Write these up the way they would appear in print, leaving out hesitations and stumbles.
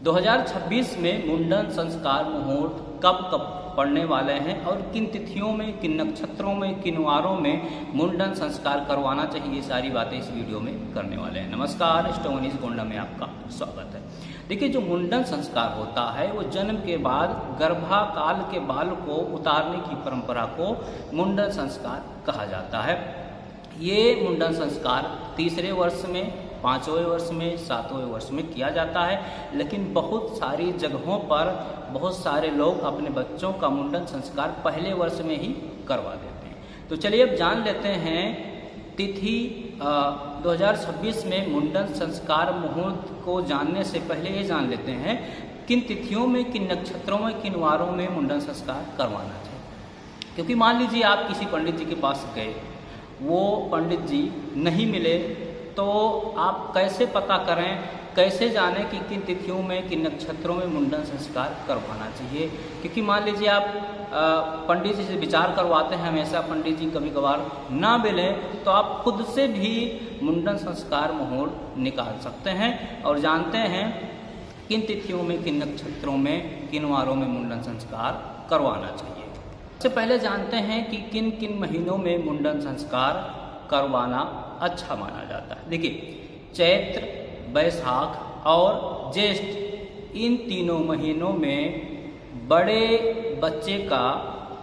2026 में मुंडन संस्कार मुहूर्त कब कब पड़ने वाले हैं और किन तिथियों में, किन नक्षत्रों में, किन वारों में मुंडन संस्कार करवाना चाहिए, ये सारी बातें इस वीडियो में करने वाले हैं। नमस्कार, एस्ट्रोमनीज गोंडा में आपका स्वागत है। देखिए, जो मुंडन संस्कार होता है वो जन्म के बाद गर्भाकाल के बाल को उतारने की परंपरा को मुंडन संस्कार कहा जाता है। ये मुंडन संस्कार तीसरे वर्ष में, 5वें वर्ष में, 7वें वर्ष में किया जाता है, लेकिन बहुत सारी जगहों पर बहुत सारे लोग अपने बच्चों का मुंडन संस्कार पहले वर्ष में ही करवा देते हैं। तो चलिए अब जान लेते हैं तिथि 2026 में मुंडन संस्कार मुहूर्त को जानने से पहले ये जान लेते हैं किन तिथियों में, किन नक्षत्रों में, किन वारों में मुंडन संस्कार करवाना चाहिए। क्योंकि मान लीजिए आप किसी पंडित जी के पास गए, वो पंडित जी नहीं मिले, तो आप कैसे पता करें, कैसे जानें कि किन तिथियों में, किन नक्षत्रों में मुंडन संस्कार करवाना चाहिए। क्योंकि मान लीजिए आप पंडित जी से विचार करवाते हैं, हमेशा पंडित जी कभी कभार ना मिले, तो आप खुद से भी मुंडन संस्कार मुहूर्त निकाल सकते हैं और जानते हैं किन तिथियों में, किन नक्षत्रों में, किन वारों में मुंडन संस्कार करवाना चाहिए। सबसे पहले जानते हैं कि किन किन महीनों में मुंडन संस्कार करवाना अच्छा माना जाता है। देखिए, चैत्र, बैसाख और ज्येष्ठ, इन तीनों महीनों में बड़े बच्चे का,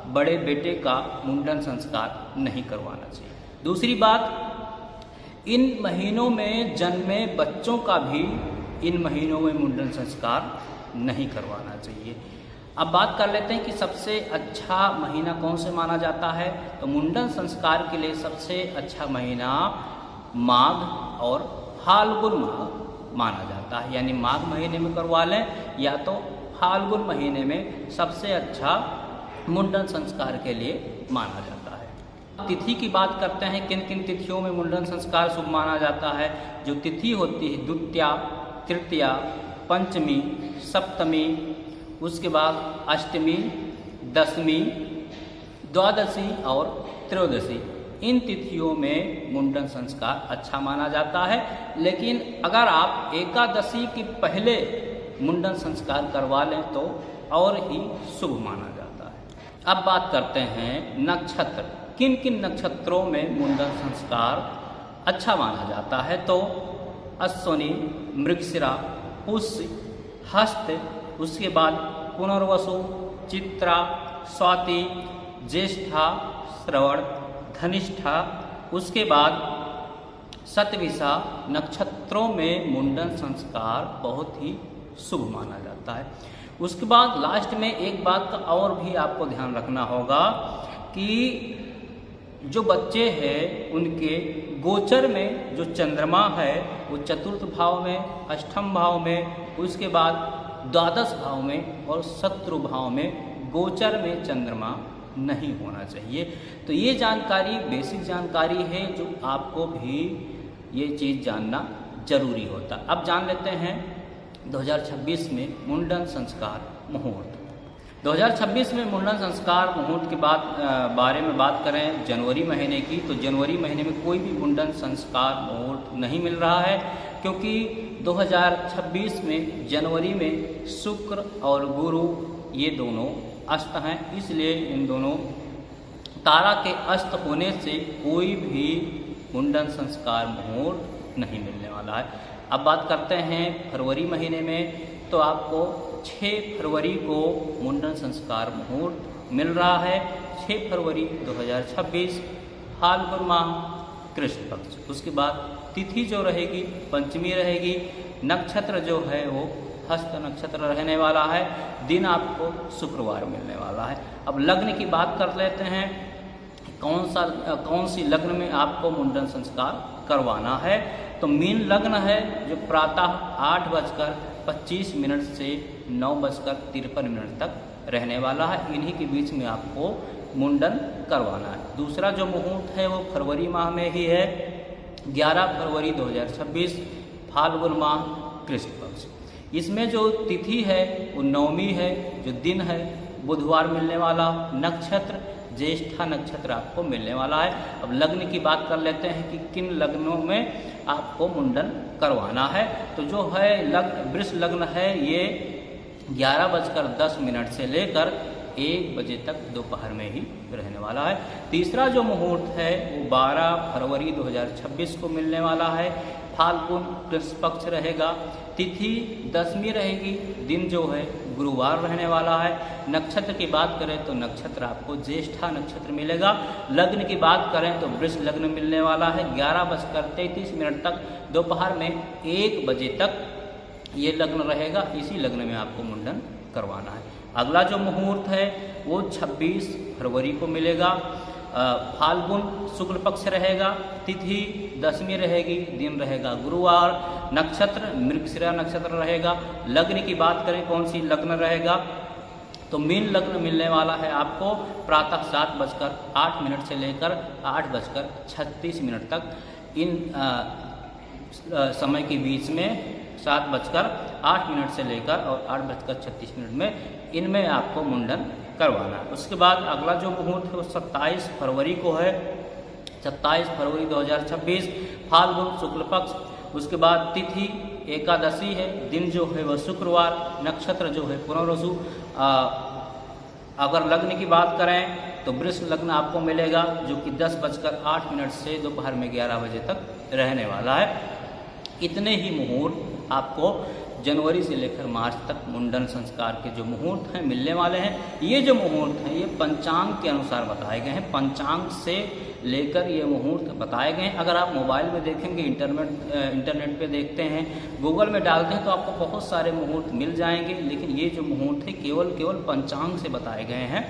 बड़े बेटे का मुंडन संस्कार नहीं करवाना चाहिए। दूसरी बात, इन महीनों में जन्मे बच्चों का भी इन महीनों में मुंडन संस्कार नहीं करवाना चाहिए। अब बात कर लेते हैं कि सबसे अच्छा महीना कौन से माना जाता है। तो मुंडन संस्कार के लिए सबसे अच्छा महीना माघ और फाल्गुन माह माना जाता है। यानी माघ महीने में करवा लें या तो फाल्गुन महीने में सबसे अच्छा मुंडन संस्कार के लिए माना जाता है। तिथि की बात करते हैं, किन किन तिथियों में मुंडन संस्कार शुभ माना जाता है। जो तिथि होती है, द्वितीया, तृतीया, पंचमी, सप्तमी, उसके बाद अष्टमी, दशमी, द्वादशी और त्रयोदशी, इन तिथियों में मुंडन संस्कार अच्छा माना जाता है। लेकिन अगर आप एकादशी के पहले मुंडन संस्कार करवा लें तो और ही शुभ माना जाता है। अब बात करते हैं नक्षत्र, किन किन नक्षत्रों में मुंडन संस्कार अच्छा माना जाता है। तो अश्विनी, मृगशिरा, पुष्य, हस्त, उसके बाद पुनर्वसु, चित्रा, स्वाति, ज्येष्ठा, श्रवण, धनिष्ठा, उसके बाद शतभिषा नक्षत्रों में मुंडन संस्कार बहुत ही शुभ माना जाता है। उसके बाद लास्ट में एक बात का और भी आपको ध्यान रखना होगा कि जो बच्चे हैं उनके गोचर में जो चंद्रमा है वो चतुर्थ भाव में, अष्टम भाव में, उसके बाद द्वादश भाव में और शत्रु भाव में गोचर में चंद्रमा नहीं होना चाहिए। तो ये जानकारी बेसिक जानकारी है जो आपको भी ये चीज़ जानना जरूरी होता। अब जान लेते हैं 2026 में मुंडन संस्कार मुहूर्त। 2026 में मुंडन संस्कार मुहूर्त के बारे में बात करें जनवरी महीने की, तो जनवरी महीने में कोई भी मुंडन संस्कार मुहूर्त नहीं मिल रहा है, क्योंकि 2026 में जनवरी में शुक्र और गुरु ये दोनों अस्त हैं, इसलिए इन दोनों तारा के अस्त होने से कोई भी मुंडन संस्कार मुहूर्त नहीं मिलने वाला है। अब बात करते हैं फरवरी महीने में, तो आपको 6 फरवरी को मुंडन संस्कार मुहूर्त मिल रहा है। 6 फरवरी 2026, फाल्गुन माह, कृष्ण पक्ष। उसके बाद तिथि जो रहेगी पंचमी रहेगी, नक्षत्र जो है वो हस्त नक्षत्र रहने वाला है, दिन आपको शुक्रवार मिलने वाला है। अब लग्न की बात कर लेते हैं, कौन सी लग्न में आपको मुंडन संस्कार करवाना है। तो मीन लग्न है जो प्रातः 8:25 से 9:53 तक रहने वाला है, इन्हीं के बीच में आपको मुंडन करवाना है। दूसरा जो मुहूर्त है वो फरवरी माह में ही है, 11 फरवरी 2026, फाल्गुन माह, कृष्ण पक्ष। इसमें जो तिथि है वो नवमी है, जो दिन है बुधवार मिलने वाला, नक्षत्र ज्येष्ठा नक्षत्र आपको मिलने वाला है। अब लग्न की बात कर लेते हैं कि किन लग्नों में आपको मुंडन करवाना है। तो जो है लग्न, वृष लग्न है, ये 11:10 से लेकर 1 बजे तक दोपहर में ही रहने वाला है। तीसरा जो मुहूर्त है वो 12 फरवरी 2026 को मिलने वाला है। फाल्गुन कृष्ण पक्ष रहेगा, तिथि दशमी रहेगी, दिन जो है गुरुवार रहने वाला है। नक्षत्र की बात करें तो नक्षत्र आपको ज्येष्ठा नक्षत्र मिलेगा। लग्न की बात करें तो वृष लग्न मिलने वाला है। 11:33 तक दोपहर में 1 बजे तक ये लग्न रहेगा। इसी लग्न में आपको मुंडन करवाना है। अगला जो मुहूर्त है वो 26 फरवरी को मिलेगा। फाल्गुन शुक्ल पक्ष रहेगा, तिथि दशमी रहेगी, दिन रहेगा गुरुवार, नक्षत्र मृगशिरा नक्षत्र रहेगा। लग्न की बात करें कौन सी लग्न रहेगा तो मीन लग्न मिलने वाला है आपको प्रातः 7:08 से लेकर 8:36 तक। इन समय के बीच में 7:08 से लेकर और 8:36 में इनमें आपको मुंडन करवाना है। उसके बाद अगला जो मुहूर्त है वो 27 फरवरी को है। 27 फरवरी 2026 फाल्गुन शुक्ल पक्ष। उसके बाद तिथि एकादशी है, दिन जो है वह शुक्रवार, नक्षत्र जो है पुनर्वसु। अगर लग्न की बात करें तो वृष लग्न आपको मिलेगा जो कि 10:08 से दोपहर में 11 बजे तक रहने वाला है। इतने ही मुहूर्त आपको जनवरी से लेकर मार्च तक मुंडन संस्कार के जो मुहूर्त हैं मिलने वाले हैं। ये जो मुहूर्त हैं ये पंचांग के अनुसार बताए गए हैं, पंचांग से लेकर ये मुहूर्त बताए गए हैं। अगर आप मोबाइल में देखेंगे, इंटरनेट पे देखते हैं, गूगल में डालते हैं तो आपको बहुत सारे मुहूर्त मिल जाएंगे, लेकिन ये जो मुहूर्त है केवल पंचांग से बताए गए हैं।